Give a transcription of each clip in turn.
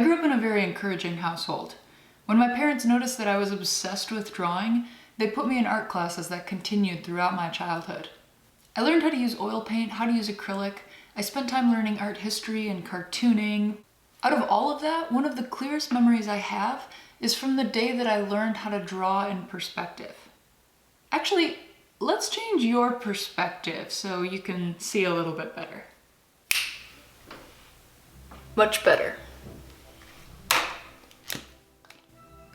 grew up in a very encouraging household. When my parents noticed that I was obsessed with drawing, they put me in art classes that continued throughout my childhood. I learned how to use oil paint, how to use acrylic. I spent time learning art history and cartooning. Out of all of that, one of the clearest memories I have is from the day that I learned how to draw in perspective. Actually, let's change your perspective so you can see a little bit better. Much better.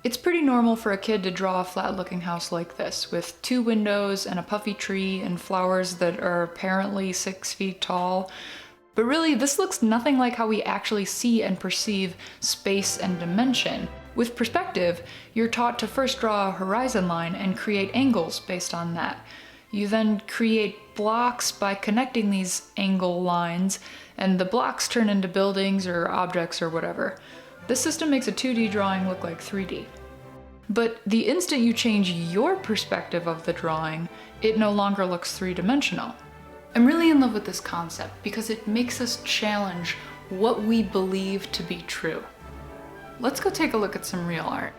It's pretty normal for a kid to draw a flat-looking house like this, with 2 windows and a puffy tree and flowers that are apparently 6 feet tall. But really, this looks nothing like how we actually see and perceive space and dimension. With perspective, you're taught to first draw a horizon line and create angles based on that. You then create blocks by connecting these angle lines, and the blocks turn into buildings or objects or whatever. This system makes a 2D drawing look like 3D. But the instant you change your perspective of the drawing, it no longer looks 3-dimensional. I'm really in love with this concept because it makes us challenge what we believe to be true. Let's go take a look at some real art.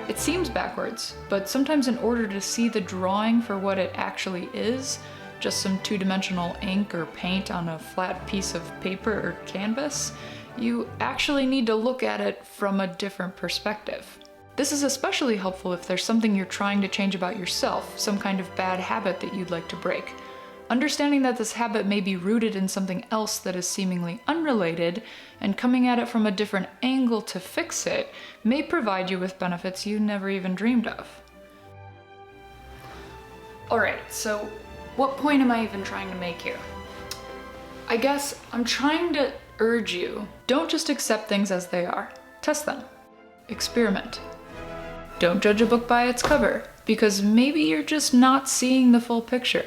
It seems backwards, but sometimes in order to see the drawing for what it actually is, just some 2-dimensional ink or paint on a flat piece of paper or canvas, you actually need to look at it from a different perspective. This is especially helpful if there's something you're trying to change about yourself, some kind of bad habit that you'd like to break. Understanding that this habit may be rooted in something else that is seemingly unrelated, and coming at it from a different angle to fix it, may provide you with benefits you never even dreamed of. Alright, so what point am I even trying to make here? I guess I'm trying to urge you, don't just accept things as they are. Test them. Experiment. Don't judge a book by its cover, because maybe you're just not seeing the full picture.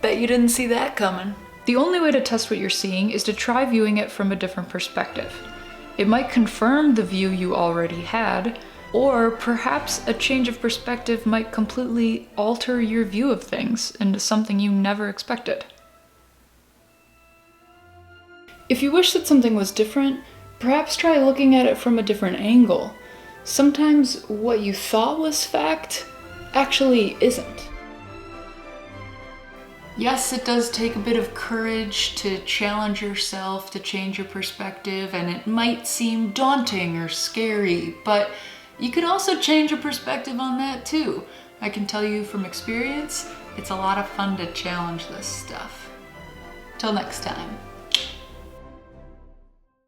Bet you didn't see that coming. The only way to test what you're seeing is to try viewing it from a different perspective. It might confirm the view you already had, or perhaps a change of perspective might completely alter your view of things into something you never expected. If you wish that something was different, perhaps try looking at it from a different angle. Sometimes what you thought was fact actually isn't. Yes, it does take a bit of courage to challenge yourself, to change your perspective, and it might seem daunting or scary, but you can also change your perspective on that too. I can tell you from experience, it's a lot of fun to challenge this stuff. Till next time.